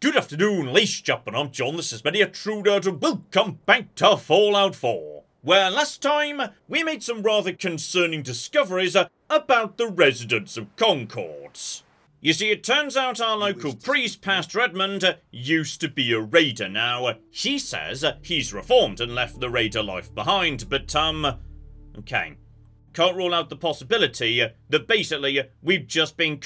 Good afternoon, ladies and gentlemen, I'm John, this is MacLeod, and welcome back to Fallout 4. Where last time, we made some rather concerning discoveries about the residents of Concord. You see, it turns out our local priest, Pastor Edmund, used to be a raider. Now, he says he's reformed and left the raider life behind, but, okay. Can't rule out the possibility that basically we've just been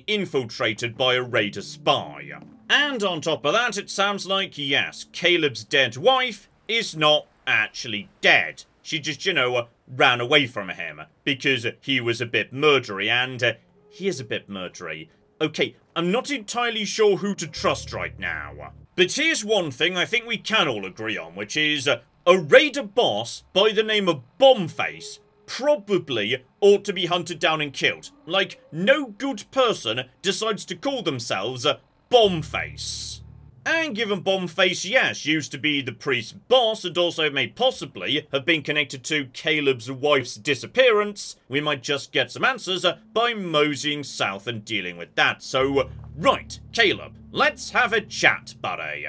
infiltrated by a raider spy. And on top of that, it sounds like, yes, Caleb's dead wife is not actually dead. She just, ran away from him because he was a bit murdery, and he is a bit murdery. Okay, I'm not entirely sure who to trust right now. But here's one thing I think we can all agree on, which is a raider boss by the name of Bombface probably ought to be hunted down and killed. Like, no good person decides to call themselves Bombface. And given Bombface, yes, used to be the priest's boss and also may possibly have been connected to Caleb's wife's disappearance, we might just get some answers by moseying south and dealing with that. So, right, Caleb, let's have a chat, buddy.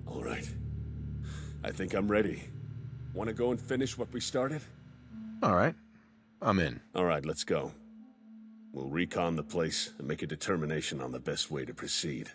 Alright. I think I'm ready. Want to go and finish what we started? Alright. I'm in. Alright, let's go. We'll recon the place and make a determination on the best way to proceed.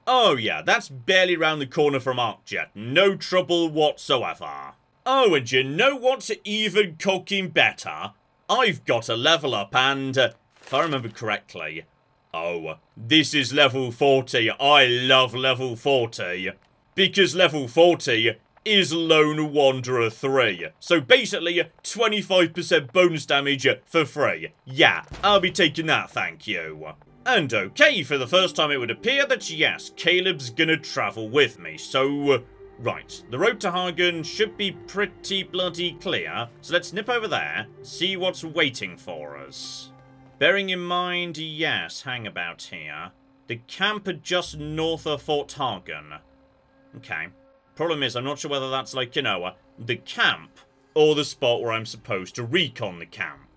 Oh yeah, that's barely round the corner from ArcJet. No trouble whatsoever. Oh, and you know what's even cooking better? I've got a level up and, if I remember correctly, oh, this is level 40. I love level 40. Because level 40 is Lone Wanderer 3. So basically, 25% bonus damage for free. Yeah, I'll be taking that, thank you. And okay, for the first time it would appear that yes, Caleb's gonna travel with me, so right, the road to Hagen should be pretty bloody clear, so let's nip over there, see what's waiting for us. Bearing in mind, yes, hang about here, the camp are just north of Fort Hagen. Okay, problem is I'm not sure whether that's like, the camp or the spot where I'm supposed to recon the camp.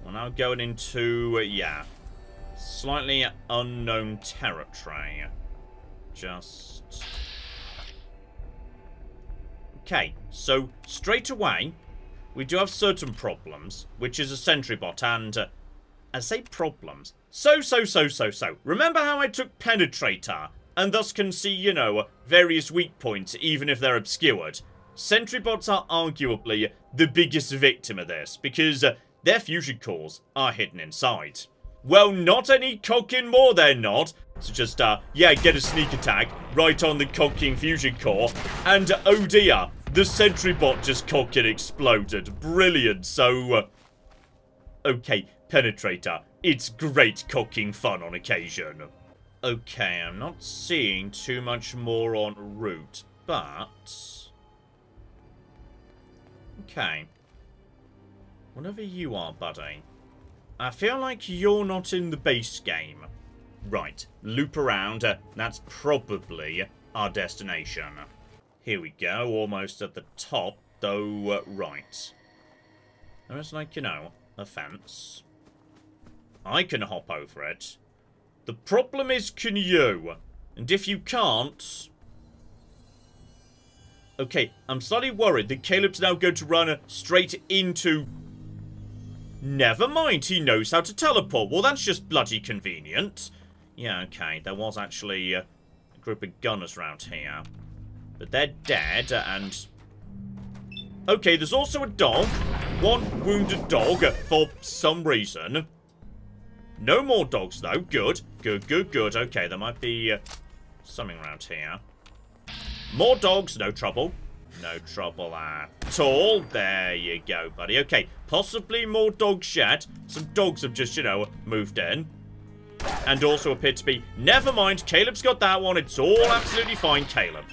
We're now going into, yeah, slightly unknown territory. Just... okay, so straight away, we do have certain problems, which is a sentry bot, and I say problems. So. Remember how I took Penetrator, and thus can see, various weak points, even if they're obscured? Sentry bots are arguably the biggest victim of this, because their fusion cores are hidden inside. Well, not any cocking more, they're not. So just, yeah, get a sneak attack right on the cocking fusion core. And, oh dear, the sentry bot just cocking exploded. Brilliant. So, okay, Penetrator. It's great cocking fun on occasion. Okay, I'm not seeing too much more en route, but... okay. Whatever you are, buddy. I feel like you're not in the base game. Right, loop around. That's probably our destination. Here we go, almost at the top, though, right. There's like, a fence. I can hop over it. The problem is, can you? And if you can't... okay, I'm slightly worried that Caleb's now going to run straight into... never mind, he knows how to teleport. Well, that's just bloody convenient. Yeah, okay, there was actually a group of gunners around here. But they're dead, and... okay, there's also a dog. One wounded dog, for some reason. No more dogs, though. Good. Good. Okay, there might be something around here. More dogs, no trouble. No trouble at all. There you go, buddy. Okay, possibly more dogs yet. Some dogs have just, moved in. And also appear to be... never mind, Caleb's got that one. It's all absolutely fine, Caleb.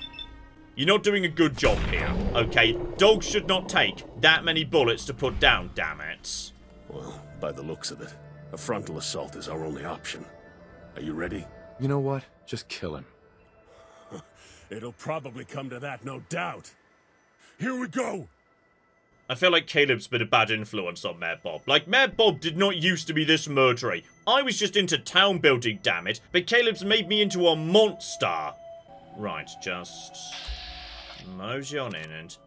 You're not doing a good job here, okay? Dogs should not take that many bullets to put down, damn it. Well, by the looks of it, a frontal assault is our only option. Are you ready? You know what? Just kill him. It'll probably come to that, no doubt. Here we go! I feel like Caleb's been a bad influence on Mayor Bob. Like, Mayor Bob did not used to be this murdery. I was just into town building, damn it, but Caleb's made me into a monster. Right, just mosey on in and...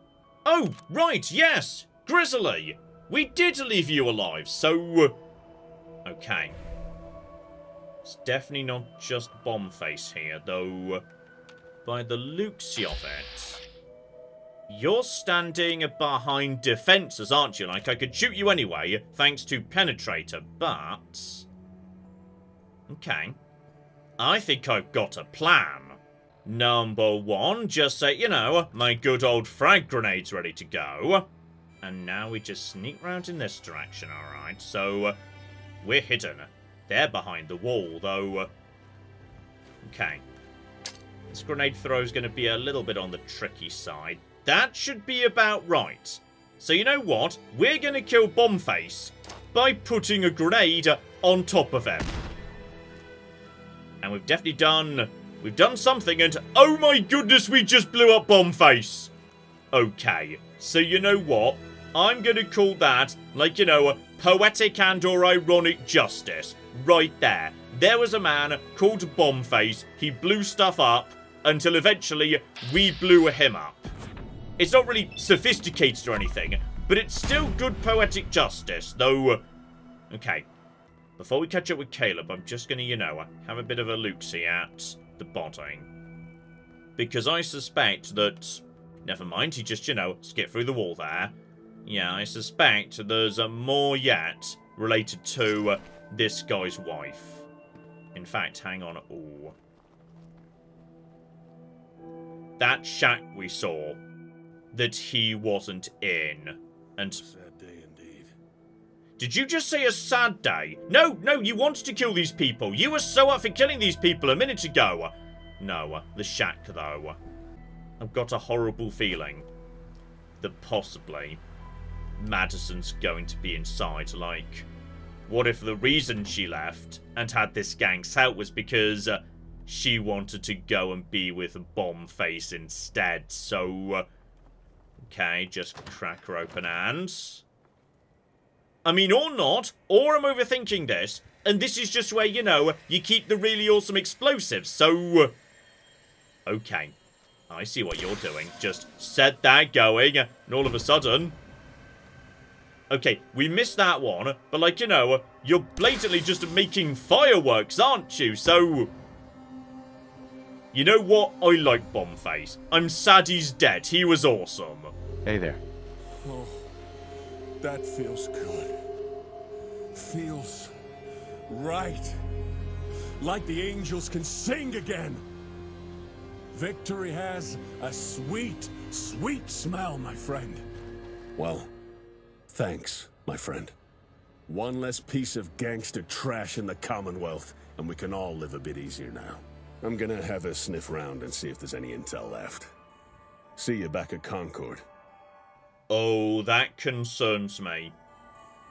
Oh, right, yes! Grizzly! We did leave you alive, so... Okay. It's definitely not just Bombface here, though. By the looks of it... You're standing behind defences, aren't you? Like, I could shoot you anyway, thanks to Penetrator, but... Okay. I think I've got a plan. Number one, just say, you know, my good old frag grenade's ready to go. And now we just sneak round in this direction, alright? So, we're hidden. They're behind the wall, though. Okay. This grenade throw is going to be a little bit on the tricky side. That should be about right. So you know what? We're going to kill Bombface by putting a grenade on top of him. And we've definitely done... We've done something and... Oh my goodness, we just blew up Bombface! Okay, so you know what? I'm going to call that, like, you know, poetic and or ironic justice. Right there. There was a man called Bombface. He blew stuff up until eventually we blew him up. It's not really sophisticated or anything, but it's still good poetic justice, though... Okay. Before we catch up with Caleb, I'm just going to, you know, have a bit of a look-see at the body. Because I suspect that... Never mind, he just, you know, skipped through the wall there. Yeah, I suspect there's more yet related to this guy's wife. In fact, hang on. Ooh. That shack we saw that he wasn't in. And... Sad day indeed. Did you just say a sad day? No, no, you wanted to kill these people. You were so up for killing these people a minute ago. No, the shack, though. I've got a horrible feeling that possibly Madison's going to be inside. Like, what if the reason she left and had this gang's help was because she wanted to go and be with Bombface instead? So, okay, just crack her open and... I mean, or not, or I'm overthinking this, and this is just where, you know, you keep the really awesome explosives, so... Okay, I see what you're doing. Just set that going, and all of a sudden... Okay, we missed that one, but, like, you know, you're blatantly just making fireworks, aren't you? So... You know what? I like Bombface. I'm sad he's dead. He was awesome. Hey there. Oh, that feels good. Feels right. Like the angels can sing again. Victory has a sweet, sweet smell, my friend. Well, thanks, my friend. One less piece of gangster trash in the Commonwealth, and we can all live a bit easier now. I'm gonna have a sniff round and see if there's any intel left. See you back at Concord. Oh, that concerns me.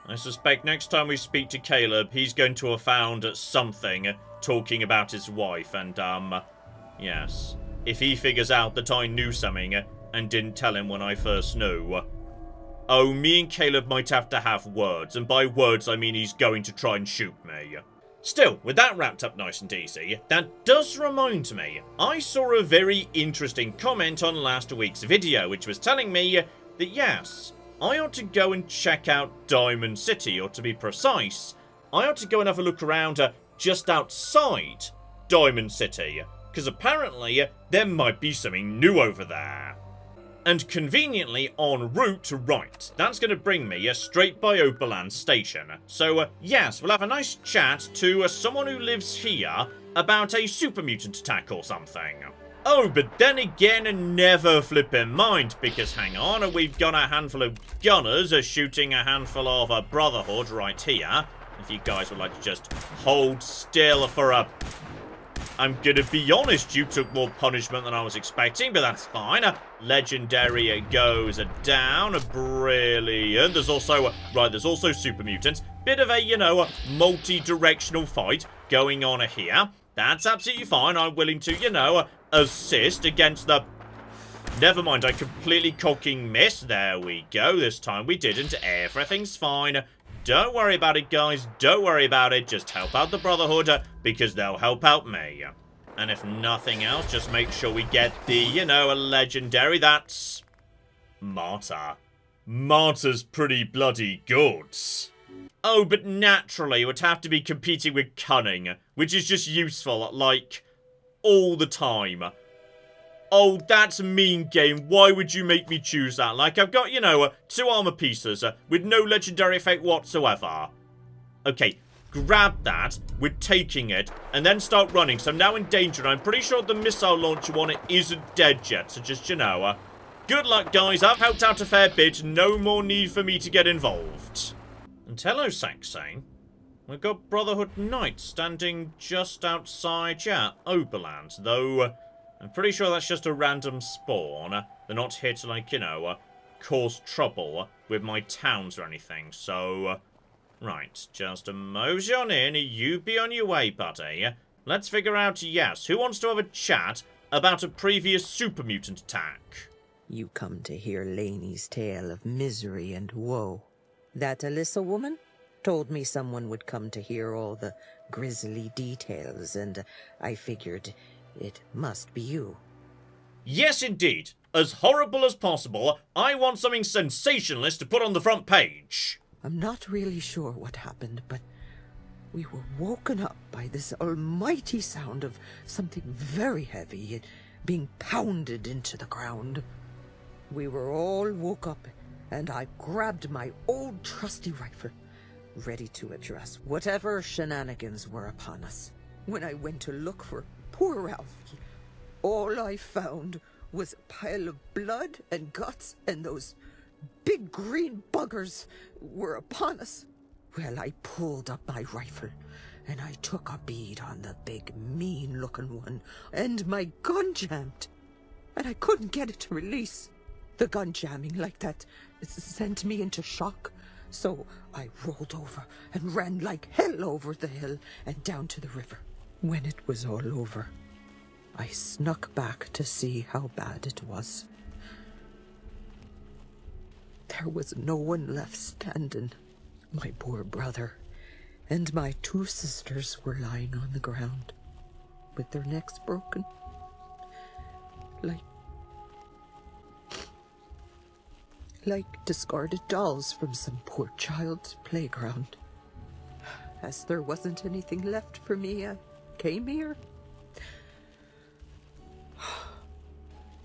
I suspect next time we speak to Caleb, he's going to have found something talking about his wife, and, yes. If he figures out that I knew something and didn't tell him when I first knew, oh, me and Caleb might have to have words, and by words I mean he's going to try and shoot me. Still, with that wrapped up nice and easy, that does remind me, I saw a very interesting comment on last week's video, which was telling me that yes, I ought to go and check out Diamond City, or to be precise, I ought to go and have a look around just outside Diamond City, because apparently there might be something new over there. And conveniently en route to right. That's going to bring me straight by Oberland Station. So, yes, we'll have a nice chat to someone who lives here about a super mutant attack or something. Oh, but then again, never flipping mind, because hang on, we've got a handful of gunners shooting a handful of Brotherhood right here. If you guys would like to just hold still for a... I'm gonna be honest, you took more punishment than I was expecting, but that's fine. Legendary goes down. Brilliant. There's also... Right, there's also super mutants. Bit of a, you know, multi-directional fight going on here. That's absolutely fine. I'm willing to, you know, assist against the... Never mind, I completely cocking missed. There we go. This time we didn't. Everything's fine. Don't worry about it, guys. Don't worry about it. Just help out the Brotherhood, because they'll help out me. And if nothing else, just make sure we get the, you know, a legendary. That's Martyr. Martyr's pretty bloody good. Oh, but naturally, it would have to be competing with Cunning, which is just useful, like, all the time. Oh, that's a mean game. Why would you make me choose that? Like, I've got, you know, 2 armor pieces with no legendary effect whatsoever. Okay, grab that. We're taking it, and then start running. So I'm now in danger, and I'm pretty sure the missile launcher on it isn't dead yet. So just, you know, good luck, guys. I've helped out a fair bit. No more need for me to get involved. And hello, Saxane. We've got Brotherhood Knights standing just outside, yeah, Oberland. Though, I'm pretty sure that's just a random spawn. They're not here to, like, you know, cause trouble with my towns or anything. So, right, just a mosey on in. You be on your way, buddy. Let's figure out, yes, who wants to have a chat about a previous super mutant attack? You come to hear Laney's tale of misery and woe. That Alyssa woman told me someone would come to hear all the grisly details, and I figured it must be you. Yes, indeed. As horrible as possible. I want something sensationalist to put on the front page. I'm not really sure what happened, but we were woken up by this almighty sound of something very heavy being pounded into the ground. We were all woke up, and I grabbed my old trusty rifle, ready to address whatever shenanigans were upon us. When I went to look for poor Ralphie, all I found was a pile of blood and guts, and those big green buggers were upon us. Well, I pulled up my rifle, and I took a bead on the big, mean-looking one, and my gun jammed, and I couldn't get it to release. The gun jamming like that sent me into shock, so I rolled over and ran like hell over the hill and down to the river. When it was all over, I snuck back to see how bad it was. There was no one left standing. My poor brother and my 2 sisters were lying on the ground, with their necks broken, like discarded dolls from some poor child's playground. As there wasn't anything left for me, I came here.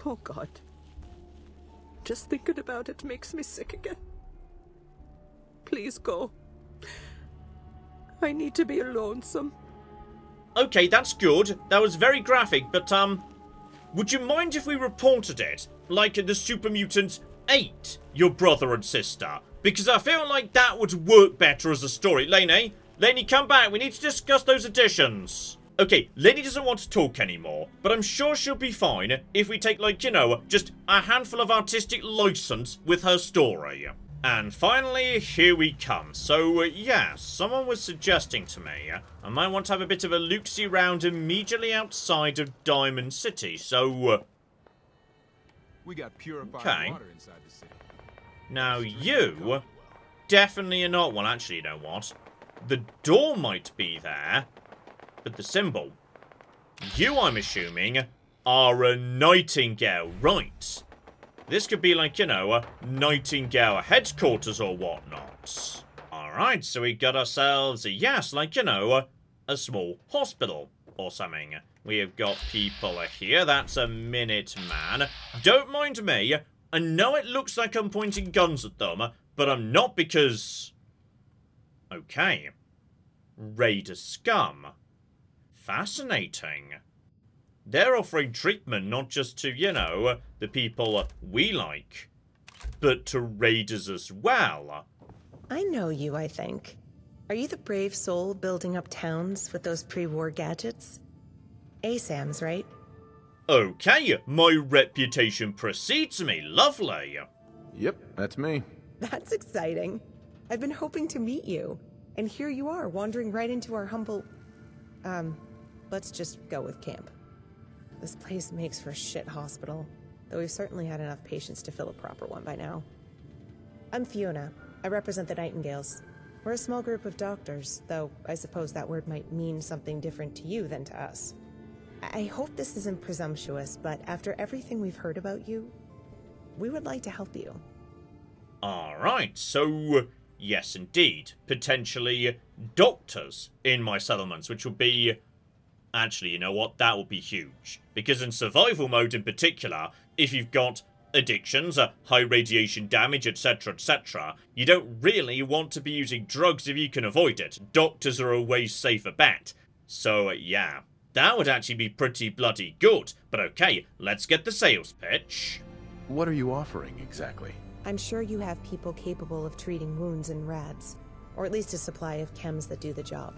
Oh God. Just thinking about it makes me sick again. Please go. I need to be lonesome. Okay, that's good. That was very graphic, but, would you mind if we reported it? Like the Super Mutant ate your brother and sister? Because I feel like that would work better as a story. Lainey? Lainey, come back. We need to discuss those additions. Okay, Lainey doesn't want to talk anymore, but I'm sure she'll be fine if we take, like, you know, just a handful of artistic license with her story. And finally, here we come. So, yeah, someone was suggesting to me I might want to have a bit of a loot-see round immediately outside of Diamond City, so, We got purified water inside the city. now you definitely are not. Well, actually, you know what? The door might be there, but the symbol. You, I'm assuming, are a Nightingale, right? This could be like, you know, a Nightingale headquarters or whatnot. Alright, so we got ourselves, yes, like, you know, a small hospital or something. We have got people here. That's a Minuteman. Don't mind me. I know it looks like I'm pointing guns at them, but I'm not because... Okay. Raider scum. Fascinating. They're offering treatment not just to, you know, the people we like, but to raiders as well. I know you, I think. Are you the brave soul building up towns with those pre-war gadgets? ASAMs, right? Okay, my reputation precedes me. Lovely. Yep, that's me. That's exciting. I've been hoping to meet you. And here you are, wandering right into our humble... let's just go with camp. This place makes for a shit hospital, though we've certainly had enough patients to fill a proper one by now. I'm Fiona. I represent the Nightingales. We're a small group of doctors, though I suppose that word might mean something different to you than to us. I hope this isn't presumptuous, but after everything we've heard about you, we would like to help you. Alright, so yes indeed, potentially doctors in my settlements, which would be... Actually, you know what? That would be huge. Because in survival mode in particular, if you've got addictions, high radiation damage, etc, etc, you don't really want to be using drugs if you can avoid it. Doctors are a way safer bet. So, yeah. That would actually be pretty bloody good. But okay, let's get the sales pitch. What are you offering, exactly? I'm sure you have people capable of treating wounds and rads, or at least a supply of chems that do the job.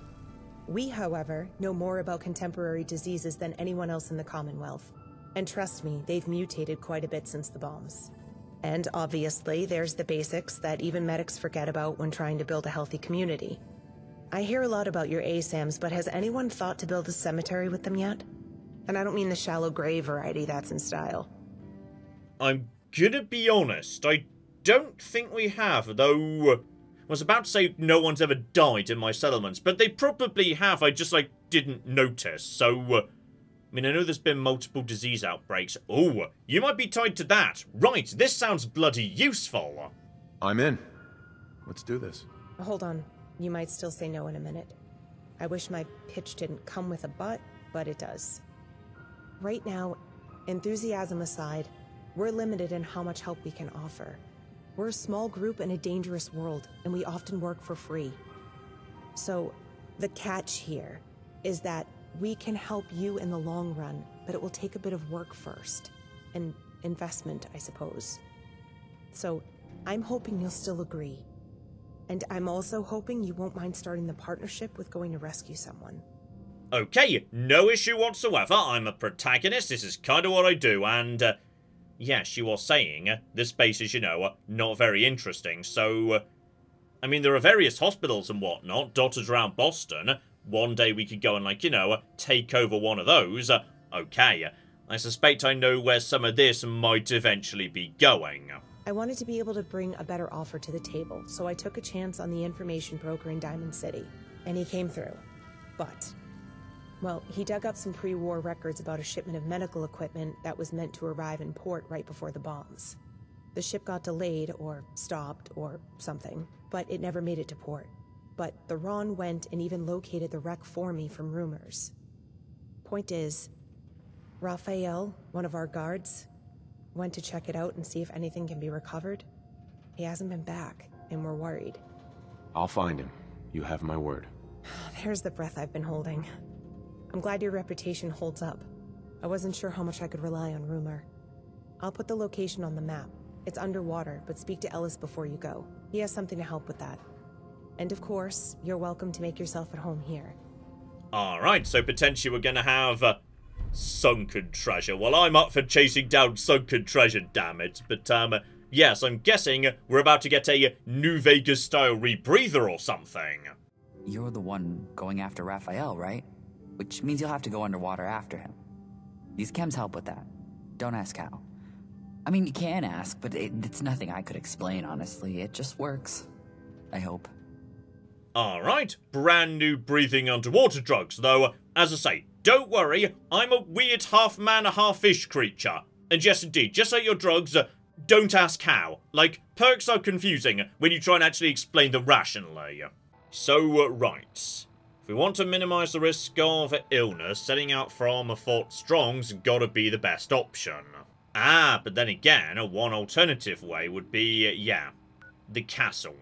We, however, know more about contemporary diseases than anyone else in the Commonwealth. And trust me, they've mutated quite a bit since the bombs. And obviously, there's the basics that even medics forget about when trying to build a healthy community. I hear a lot about your ASAMs, but has anyone thought to build a cemetery with them yet? And I don't mean the shallow grave variety that's in style. I'm gonna be honest, I don't think we have, though... I was about to say no one's ever died in my settlements, but they probably have, I just, like, didn't notice, so... I mean, I know there's been multiple disease outbreaks. Oh, you might be tied to that. Right, this sounds bloody useful. I'm in. Let's do this. Hold on. You might still say no in a minute. I wish my pitch didn't come with a but it does. Right now, enthusiasm aside, we're limited in how much help we can offer. We're a small group in a dangerous world, and we often work for free. So, the catch here is that we can help you in the long run, but it will take a bit of work first. An investment, I suppose. So, I'm hoping you'll still agree. And I'm also hoping you won't mind starting the partnership with going to rescue someone. Okay, no issue whatsoever. I'm a protagonist, this is kind of what I do, and... yes, you are saying this space is, you know, not very interesting, so... I mean, there are various hospitals and whatnot dotted around Boston. One day we could go and, like, you know, take over one of those. Okay, I suspect I know where some of this might eventually be going. I wanted to be able to bring a better offer to the table, so I took a chance on the information broker in Diamond City. And he came through. But... well, he dug up some pre-war records about a shipment of medical equipment that was meant to arrive in port right before the bombs. The ship got delayed, or stopped, or something, but it never made it to port. But the Ron went and even located the wreck for me from rumors. Point is, Raphael, one of our guards, went to check it out and see if anything can be recovered. He hasn't been back, and we're worried. I'll find him. You have my word. There's the breath I've been holding. I'm glad your reputation holds up. I wasn't sure how much I could rely on rumor. I'll put the location on the map. It's underwater, but speak to Ellis before you go. He has something to help with that. And of course, you're welcome to make yourself at home here. Alright, so potentially we're gonna have sunken treasure. Well, I'm up for chasing down sunken treasure, damn it. But, yes, I'm guessing we're about to get a New Vegas-style rebreather or something. You're the one going after Raphael, right? Which means you'll have to go underwater after him. These chems help with that. Don't ask how. I mean, you can ask, but it's nothing I could explain, honestly. It just works. I hope. Alright, brand new breathing underwater drugs, though, as I say, don't worry, I'm a weird half-man, half-fish creature. And yes, indeed, just like your drugs, don't ask how. Like, perks are confusing when you try and actually explain them rationally. So, right. If we want to minimize the risk of illness, setting out from Fort Strong's gotta be the best option. Ah, but then again, one alternative way would be, yeah, the castle.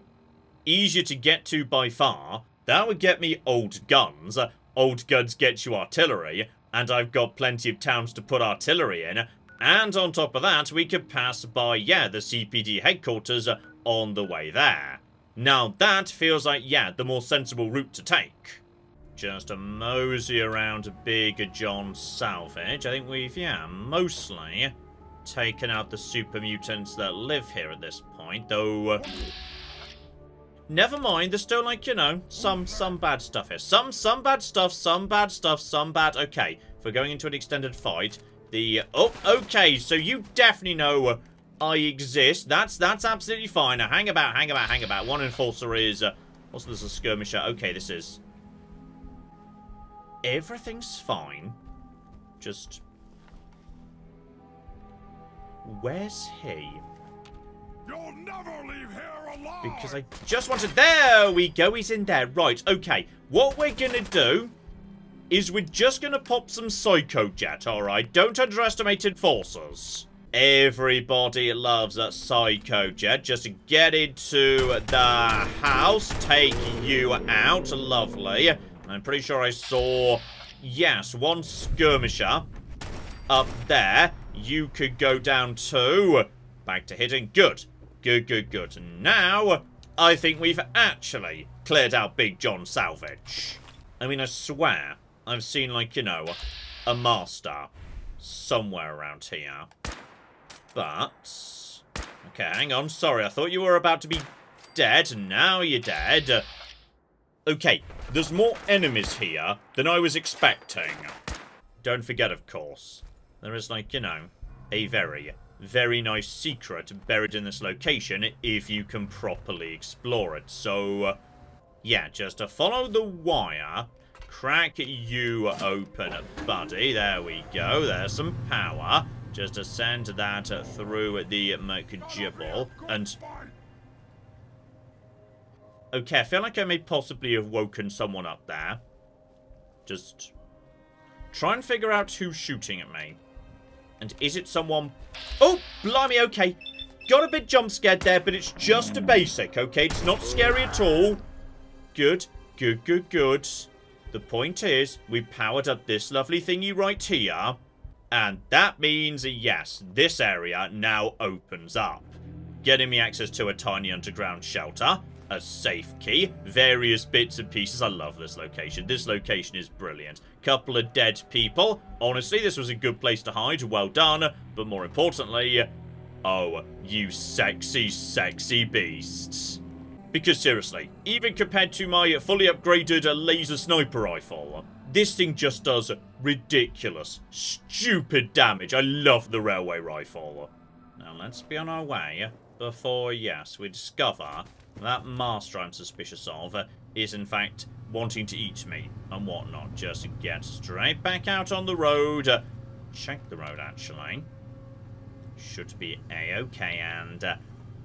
Easier to get to by far. That would get me old guns. Old guns get you artillery, and I've got plenty of towns to put artillery in. And on top of that, we could pass by, yeah, the CPD headquarters on the way there. Now that feels like, yeah, the more sensible route to take. Just a mosey around Big John Salvage. I think we've, yeah, mostly taken out the super mutants that live here at this point, though... never mind, there's still, like, you know, some bad stuff here. Some bad stuff, some bad stuff, some bad... okay, if we're going into an extended fight, the... oh, okay, so you definitely know I exist. That's absolutely fine. Now, hang about. One enforcer is... what's this, a skirmisher? Okay, this is... everything's fine. just... Where's he? You'll never leave here alive! Because I just wanted... There we go, he's in there. Right, okay. What we're gonna do is we're just gonna pop some Psycho Jet, alright? Don't underestimate enforcers. Everybody loves a Psycho Jet. Just to get into the house, take you out. Lovely. I'm pretty sure I saw, yes, one skirmisher up there. You could go down to... Back to hitting. Good. Good, good, good. Now, I think we've actually cleared out Big John Salvage. I mean, I swear, I've seen, like, you know, a master somewhere around here. But... Okay, hang on. Sorry, I thought you were about to be dead. Now you're dead. Okay, there's more enemies here than I was expecting. Don't forget, of course, there is, like, you know, a very, very nice secret buried in this location if you can properly explore it. So, yeah, just to follow the wire, crack you open, buddy. There we go. There's some power. Just to send that through the McGibble. And... Okay, I feel like I may possibly have woken someone up there. Just try and figure out who's shooting at me. And is it someone... Oh, blimey, okay. Got a bit jump scared there, but it's just a basic, okay? It's not scary at all. Good, good, good, good. The point is, we powered up this lovely thingy right here. And that means, yes, this area now opens up. Getting me access to a tiny underground shelter, a safe key, various bits and pieces. I love this location. This location is brilliant. Couple of dead people. Honestly, this was a good place to hide. Well done. But more importantly, oh, you sexy, sexy beasts. Because seriously, even compared to my fully upgraded laser sniper rifle, this thing just does ridiculous, stupid damage. I love the railway rifle. Now, let's be on our way before, yes, we discover that master I'm suspicious of is, in fact, wanting to eat me and whatnot. Just get straight back out on the road. Check the road, actually. Should be A-okay, and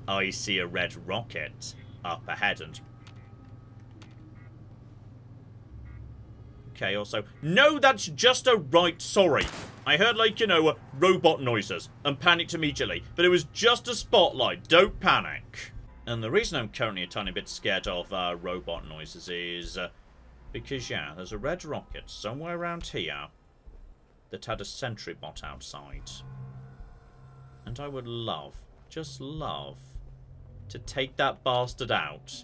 I see a red rocket up ahead, and... Okay, also... No, that's just a right, sorry. I heard, like, you know, robot noises and panicked immediately. But it was just a spotlight. Don't panic. And the reason I'm currently a tiny bit scared of robot noises is... because, yeah, there's a red rocket somewhere around here that had a sentry bot outside. And I would love, just love, to take that bastard out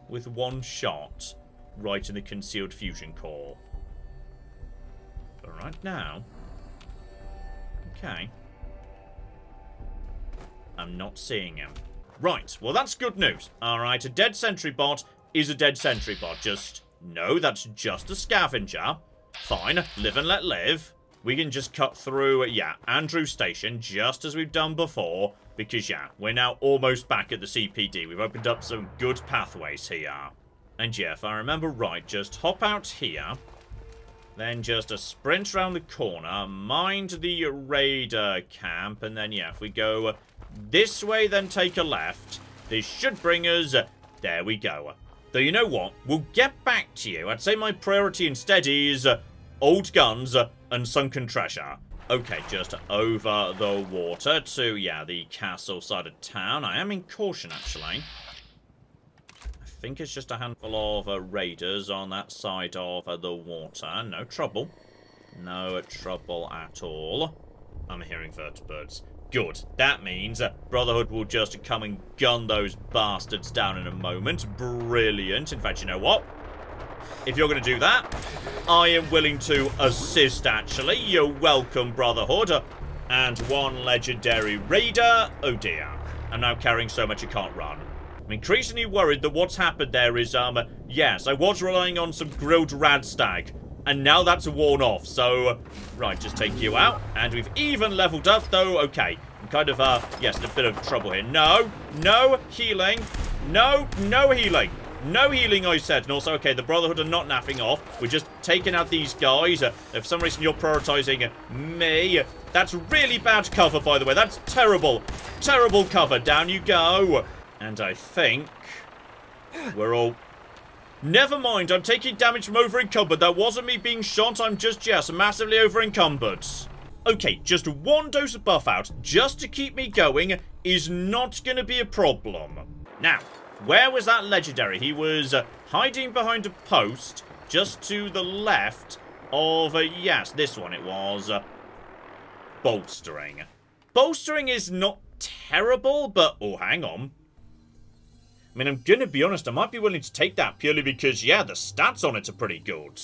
with one shot right in the concealed fusion core. But right now... Okay. I'm not seeing him. Right, well that's good news. Alright, a dead sentry bot is a dead sentry bot. Just, no, that's just a scavenger. Fine, live and let live. We can just cut through, yeah, Andrew Station, just as we've done before. Because, yeah, we're now almost back at the CPD. We've opened up some good pathways here. And, yeah, if I remember right, just hop out here. Then just a sprint around the corner. Mind the raider camp. And then, yeah, if we go this way, then take a left. This should bring us... There we go. Though, you know what? We'll get back to you. I'd say my priority instead is old guns and sunken treasure. Okay, just over the water to, yeah, the castle side of town. I am in caution, actually. I think it's just a handful of raiders on that side of the water. No trouble. No trouble at all. I'm hearing vertibirds. Good. That means Brotherhood will just come and gun those bastards down in a moment. Brilliant. In fact, you know what? If you're going to do that, I am willing to assist, actually. You're welcome, Brotherhood. And one legendary raider. Oh, dear. I'm now carrying so much I can't run. I'm increasingly worried that what's happened there is, yes, I was relying on some grilled radstag. And now that's worn off, so... Right, just take you out. And we've even leveled up, though. Okay, I'm kind of, yes, in a bit of trouble here. No, no healing. No, no healing. No healing, I said. And also, okay, the Brotherhood are not naffing off. We're just taking out these guys. If for some reason you're prioritizing me, that's really bad cover, by the way. That's terrible. Terrible cover. Down you go. And I think we're all... Never mind, I'm taking damage from over-encumbered. That wasn't me being shot. I'm just, yes, massively over-encumbered. Okay, just one dose of buff out, just to keep me going, is not going to be a problem. Now, where was that legendary? He was hiding behind a post, just to the left of, yes, this one it was. Bolstering. Bolstering is not terrible, but, oh, hang on. I mean, I'm going to be honest, I might be willing to take that purely because, yeah, the stats on it are pretty good.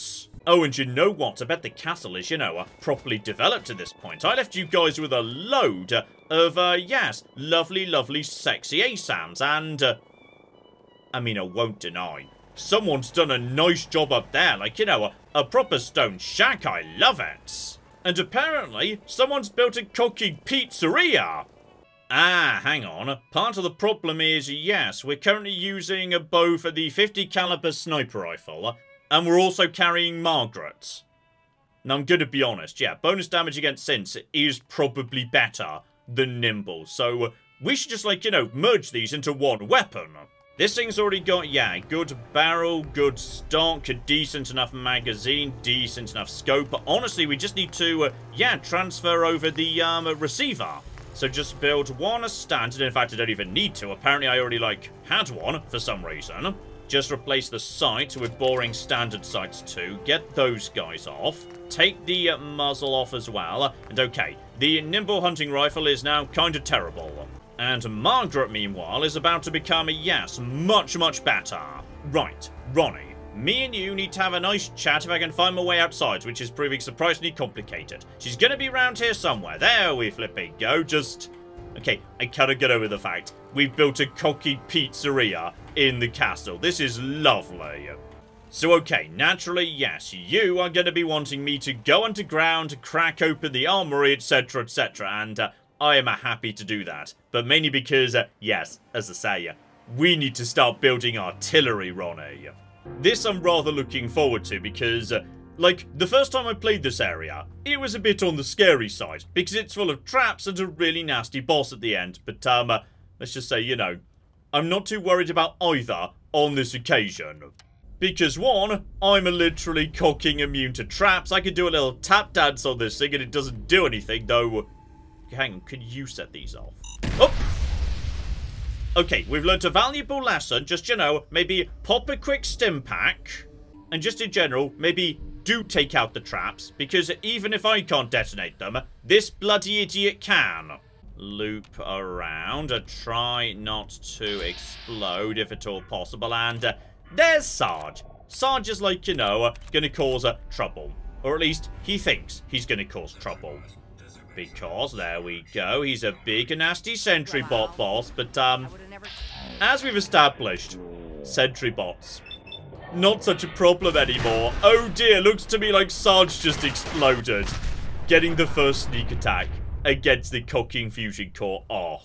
Oh, and you know what? I bet the castle is, you know, properly developed at this point. I left you guys with a load of, yes, lovely, lovely, sexy ASAMs. And, I mean, I won't deny, someone's done a nice job up there. Like, you know, a proper stone shack. I love it. And apparently, someone's built a cocky pizzeria. Ah, hang on. Part of the problem is, yes, we're currently using both the 50 caliber sniper rifle, and we're also carrying Margaret. Now, I'm going to be honest, yeah, bonus damage against Synths is probably better than Nimble, so we should just, like, you know, merge these into one weapon. This thing's already got, yeah, good barrel, good stock, a decent enough magazine, decent enough scope. Honestly, we just need to, yeah, transfer over the receiver. So just build one standard. In fact, I don't even need to. Apparently, I already, like, had one for some reason. Just replace the sight with boring standard sights too. Get those guys off. Take the muzzle off as well. And okay, the nimble hunting rifle is now kind of terrible. And Margaret, meanwhile, is about to become, yes, much, much better. Right, Ronnie, me and you need to have a nice chat if I can find my way outside, which is proving surprisingly complicated. She's gonna be around here somewhere. There we flipping go. Just... okay, I cannot get over the fact we've built a cocky pizzeria in the castle. This is lovely. So, okay, naturally, yes, you are going to be wanting me to go underground, crack open the armory, etc., etc., and I am happy to do that. But mainly because, yes, as I say, we need to start building artillery, Ronnie. This I'm rather looking forward to because... like, the first time I played this area, it was a bit on the scary side, because it's full of traps and a really nasty boss at the end, but, let's just say, you know, I'm not too worried about either on this occasion. Because, one, I'm literally cocking immune to traps. I can do a little tap dance on this thing and it doesn't do anything, though. Hang on, can you set these off? Oh! Okay, we've learnt a valuable lesson. Just, you know, maybe pop a quick stim pack. And just in general, maybe... do take out the traps, because even if I can't detonate them, this bloody idiot can. Loop around, try not to explode if at all possible, and there's Sarge. Sarge is like, you know, gonna cause trouble. Or at least, he thinks he's gonna cause trouble. Because, there we go, he's a big nasty sentry bot boss, but, as we've established, sentry bots... not such a problem anymore. Oh dear, looks to me like Sarge just exploded. Getting the first sneak attack against the cocking fusion core. Oh,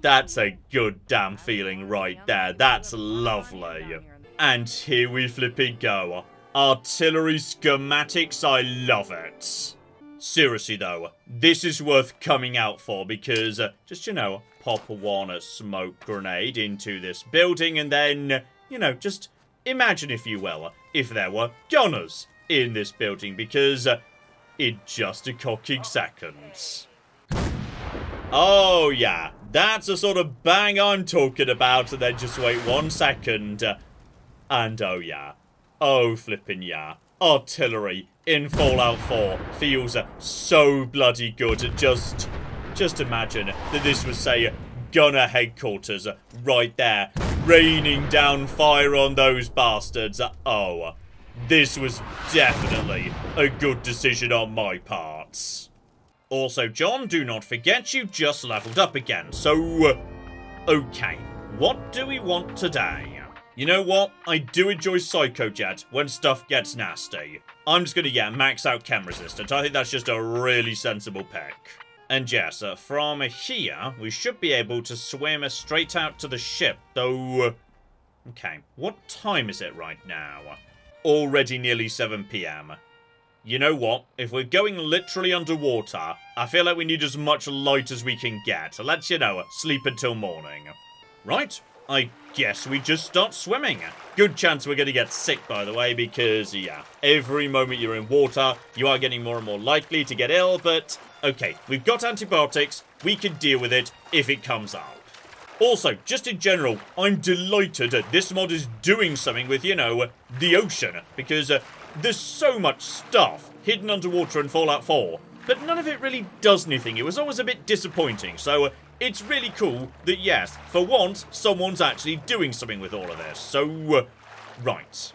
that's a good damn feeling right there. That's lovely. And here we flipping go. Artillery schematics, I love it. Seriously though, this is worth coming out for because, just, you know, pop one smoke grenade into this building and then, you know, just... imagine, if you will, if there were gunners in this building, because in just a cocking seconds. Oh, yeah, that's the sort of bang I'm talking about, and then just wait 1 second, and oh, yeah, oh, flippin' yeah, artillery in Fallout 4 feels so bloody good. Just imagine that this was, say, gunner headquarters right there, raining down fire on those bastards. Oh, this was definitely a good decision on my part. Also, John, do not forget you just leveled up again. So, okay, what do we want today? You know what? I do enjoy Psychojet when stuff gets nasty. I'm just gonna, yeah, max out chem resistant. I think that's just a really sensible pick. And yes, from here, we should be able to swim straight out to the ship, though... Okay, what time is it right now? Already nearly 7 PM. You know what? If we're going literally underwater, I feel like we need as much light as we can get. So let's, you know, sleep until morning. Right, I guess we just start swimming. Good chance we're going to get sick, by the way, because, yeah, every moment you're in water, you are getting more and more likely to get ill, but, okay, we've got antibiotics, we can deal with it if it comes up. Also, just in general, I'm delighted that this mod is doing something with, you know, the ocean, because there's so much stuff hidden underwater in Fallout 4, but none of it really does anything. It was always a bit disappointing, so it's really cool that, yes, for once, someone's actually doing something with all of this. So, right,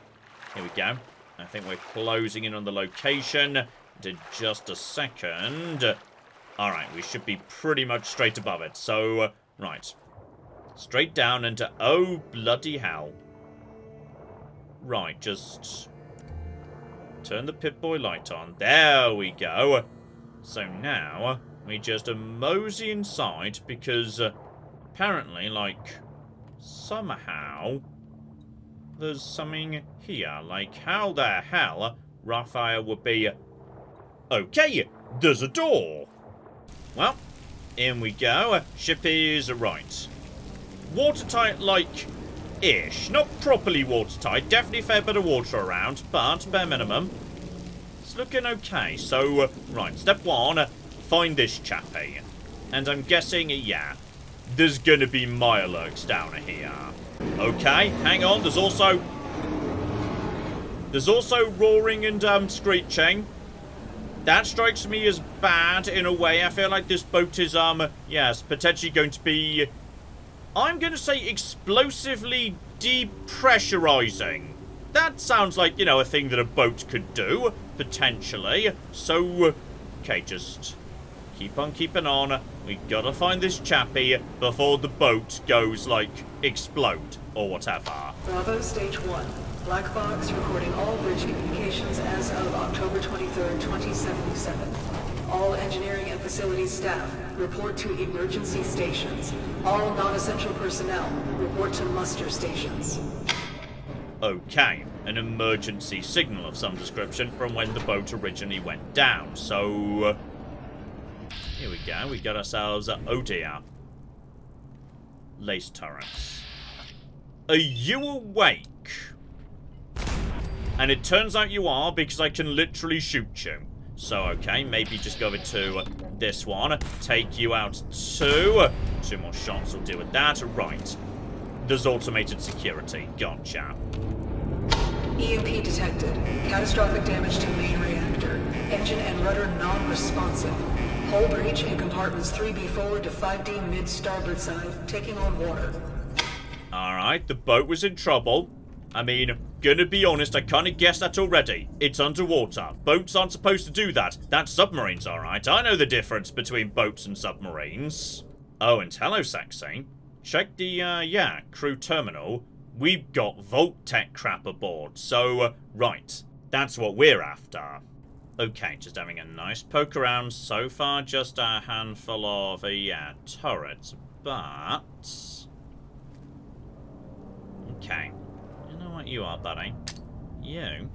here we go. I think we're closing in on the location in just a second. Alright, we should be pretty much straight above it, so, right. Straight down into... oh, bloody hell. Right, just... turn the Pip-Boy light on. There we go. So now, we just mosey inside because apparently, like, somehow, there's something here. Like, how the hell Raphael would be... okay, there's a door. Well, in we go. Ship is right. Watertight, like, ish. Not properly watertight. Definitely a fair bit of water around, but bare minimum. It's looking okay. So, right, step one, find this chappie. And I'm guessing, yeah, there's gonna be Mirelurks down here. Okay, hang on, there's also roaring and screeching. That strikes me as bad in a way. I feel like this boat is, yes, potentially going to be... I'm going to say explosively depressurizing. That sounds like, you know, a thing that a boat could do, potentially. So, okay, just keep on keeping on. We gotta find this chappie before the boat goes, like, explode or whatever. Bravo Stage 1. Black box recording all bridge communications as of October 23rd, 2077. All engineering and facilities staff report to emergency stations. All non-essential personnel report to muster stations. Okay, an emergency signal of some description from when the boat originally went down. So, here we go. We got ourselves, oh dear, lace turrets. Are you awake? And it turns out you are, because I can literally shoot you. So, okay, maybe just go over to this one. Take you out too. 2 more shots will deal with that. Right. There's automated security. Gotcha. EMP detected. Catastrophic damage to main reactor. Engine and rudder non-responsive. Hull breach in compartments 3B forward to 5D mid-starboard side. Taking on water. Alright, the boat was in trouble. I mean, gonna be honest, I kind of guessed that already. It's underwater. Boats aren't supposed to do that. That's submarines, alright. I know the difference between boats and submarines. Oh, and hello, Sexy. Check the, yeah, crew terminal. We've got Vault Tech crap aboard. So, right. That's what we're after. Okay, just having a nice poke around. So far, just a handful of, yeah, turrets. But... okay. You know what you are, buddy? You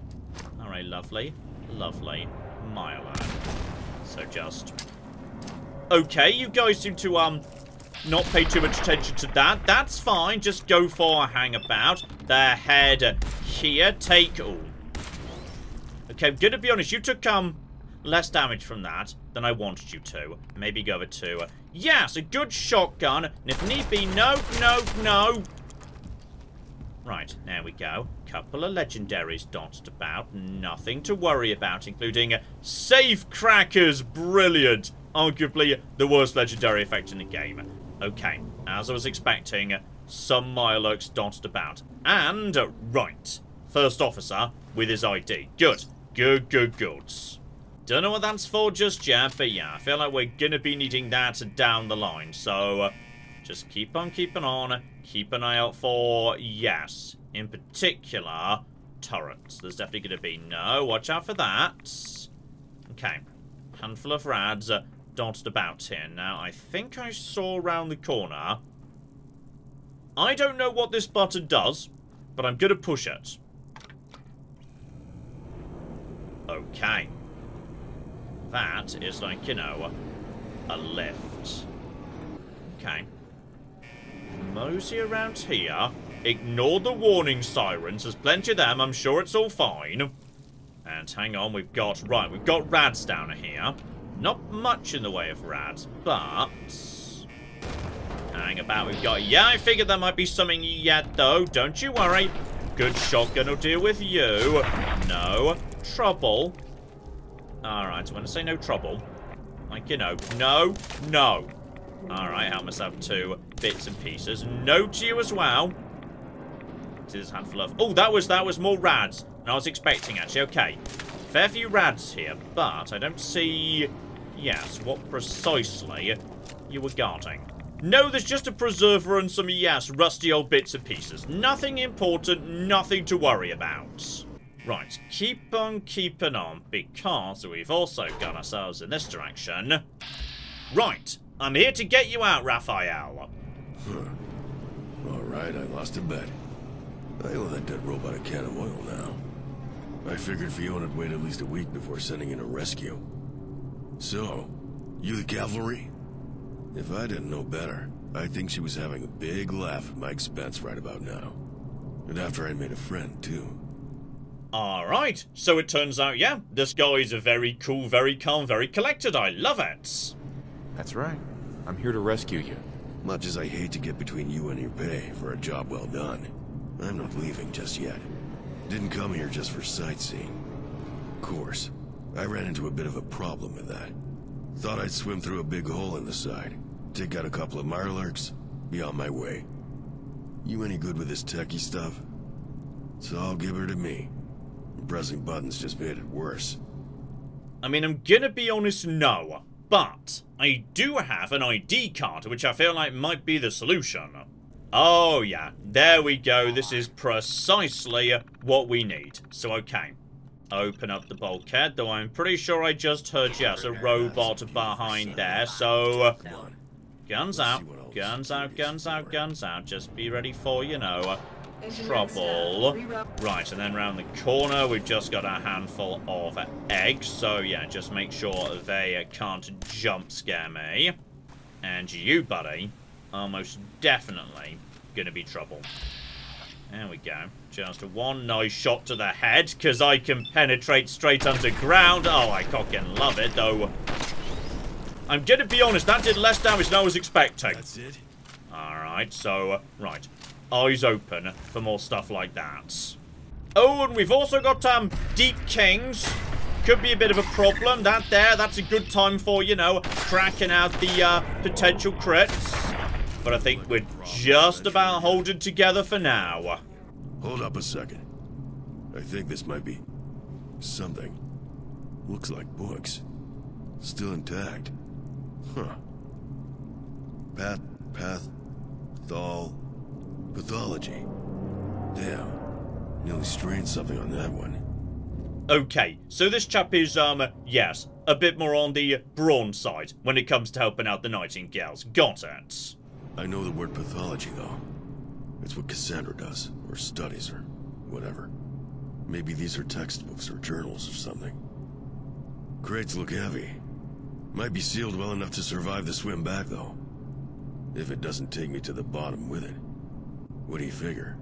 are a lovely, lovely Mirelurk. So just... okay, you guys seem to, not pay too much attention to that. That's fine. Just go for a hangabout. The head here. Take... ooh. Okay, I'm gonna be honest. You took, less damage from that than I wanted you to. Maybe go over to... yes, a good shotgun. And if need be... no, no, no... right, there we go. Couple of legendaries dotted about. Nothing to worry about, including Safe Crackers. Brilliant. Arguably the worst legendary effect in the game. Okay, as I was expecting, some Mirelurks dotted about. And, right, first officer with his ID. Good. Good, good, good. Don't know what that's for just yet, but yeah, I feel like we're gonna be needing that down the line. So, just keep on keeping on. Keep an eye out for, yes, in particular, turrets. There's definitely going to be no. Watch out for that. Okay. Handful of rads dotted about here. Now, I think I saw around the corner. I don't know what this button does. but I'm gonna push it. Okay. That is like, you know, a lift. Okay. Mosey around here. Ignore the warning sirens. There's plenty of them. I'm sure it's all fine. And hang on, we've got rads down here. Not much in the way of rads, but... hang about, we've got... yeah, I figured there might be something yet, though. Don't you worry. Good shotgun will deal with you. No trouble. Alright, so when I say no trouble, like, you know, no. Alright, help myself 2 bits and pieces. No to you as well. See this handful of... oh, that was more rads than I was expecting, actually. Okay. Fair few rads here, but I don't see... yes, what precisely you were guarding. No, there's just a preserver and some, yes, rusty old bits and pieces. Nothing important, nothing to worry about. Right, keep on keeping on, because we've also got ourselves in this direction. Right, I'm here to get you out, Raphael. Alright, I lost a bet. I owe that dead robot a can of oil now. I figured Fiona'd wait at least a week before sending in a rescue. So, you the cavalry? If I didn't know better, I'd think she was having a big laugh at my expense right about now. And after I made a friend, too. Alright, so it turns out, yeah, this guy is a very cool, very calm, very collected. I love it. That's right. I'm here to rescue you. Much as I hate to get between you and your pay for a job well done, I'm not leaving just yet. Didn't come here just for sightseeing. Of course, I ran into a bit of a problem with that. Thought I'd swim through a big hole in the side, take out a couple of mirelurks, be on my way. You any good with this techie stuff? So I'll give her to me. Pressing buttons just made it worse. I mean, I'm gonna be honest, no. But I do have an ID card, which I feel like might be the solution. Oh, yeah. There we go. This is precisely what we need. So, okay. Open up the bulkhead, though I'm pretty sure I just heard, yes, a robot behind there. So, guns out. Guns out, guns out, guns out. Just be ready for, you know, trouble. Right, and then round the corner, we've just got a handful of eggs. So, yeah, just make sure they can't jump scare me. And you, buddy, are most definitely gonna be trouble. There we go. Just one nice shot to the head, because I can penetrate straight underground. Oh, I fucking love it, though. I'm gonna be honest, that did less damage than I was expecting. That's it? Alright, so, right. Eyes open for more stuff like that. Oh, and we've also got, Deep Kings. Could be a bit of a problem. That's a good time for, you know, cracking out the, potential crits. But I think we're just about holding together for now. Hold up a second. I think this might be something. Looks like books. Still intact. Huh. Pathology. Damn. Nearly strained something on that one. Okay, so this chap is, yes, a bit more on the brawn side when it comes to helping out the Nightingales. Got it. I know the word pathology, though. It's what Cassandra does, or studies, or whatever. Maybe these are textbooks or journals or something. Crates look heavy. Might be sealed well enough to survive the swim back, though. If it doesn't take me to the bottom with it. What do you figure?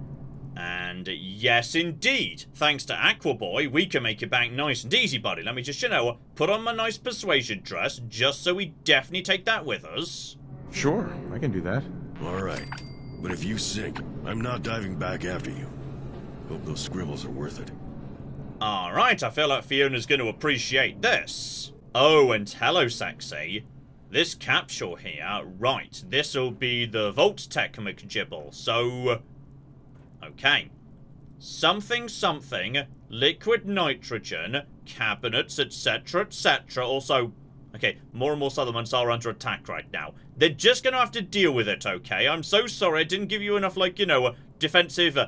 And yes, indeed. Thanks to Aquaboy, we can make it back nice and easy, buddy. Let me just, you know, put on my nice persuasion dress, just so we definitely take that with us. Sure, I can do that. Alright. But if you sink, I'm not diving back after you. Hope those scribbles are worth it. Alright, I feel like Fiona's going to appreciate this. Oh, and hello, sexy. This capsule here, right, this'll be the Vault Tech McGibble, so... okay. Something, liquid nitrogen, cabinets, etc., etc. Also, okay, more and more settlements are under attack right now. They're just gonna have to deal with it, okay? I'm so sorry I didn't give you enough, like, you know, defensive...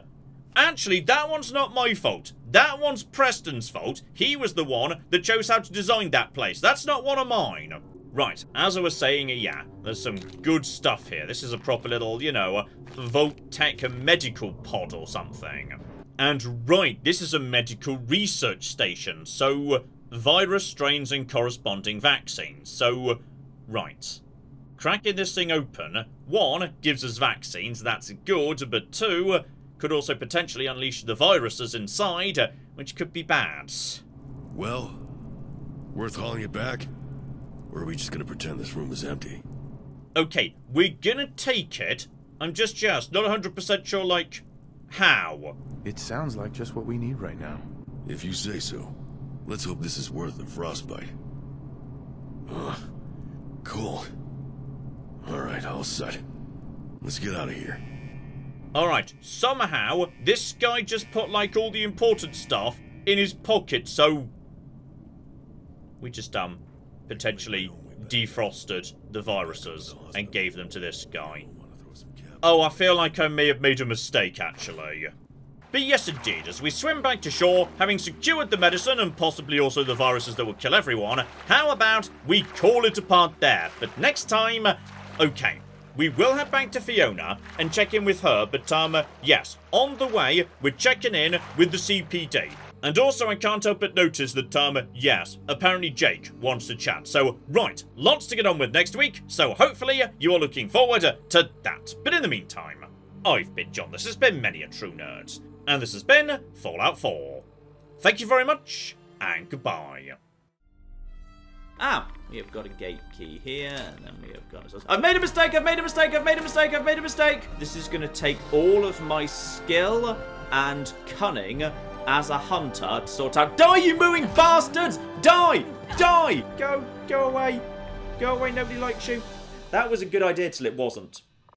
Actually, that one's not my fault. That one's Preston's fault. He was the one that chose how to design that place. That's not one of mine. right, as I was saying, yeah, there's some good stuff here. This is a proper little, you know, Vault-Tec medical pod or something. And right, this is a medical research station, so virus strains and corresponding vaccines. So, right. Cracking this thing open, 1, gives us vaccines, that's good, but 2, could also potentially unleash the viruses inside, which could be bad. Well, worth hauling it back? Or are we just gonna pretend this room is empty? Okay, we're gonna take it. I'm just not 100% sure, like, how. It sounds like just what we need right now. If you say so. Let's hope this is worth the frostbite. Ugh. Cool. Alright, all set. Let's get out of here. Alright, somehow, this guy just put, like, all the important stuff in his pocket, so... we just, potentially defrosted the viruses and gave them to this guy. Oh, I feel like I may have made a mistake, actually. But yes, indeed, as we swim back to shore, having secured the medicine and possibly also the viruses that will kill everyone, how about we call it a part there? But next time, okay, we will head back to Fiona and check in with her, but yes, on the way, we're checking in with the CPD. And also, I can't help but notice that, yes, apparently Jake wants to chat. So, right, lots to get on with next week, so hopefully you are looking forward to that. But in the meantime, I've been John, this has been Many a True Nerd, and this has been Fallout 4. Thank you very much, and goodbye. We have got a gate key here, and then we have got... I've made a mistake, I've made a mistake, I've made a mistake, I've made a mistake! This is going to take all of my skill and cunning as a hunter to sort out... Die, you mooing bastards! Die! Die! Go away. Go away, nobody likes you. That was a good idea till it wasn't.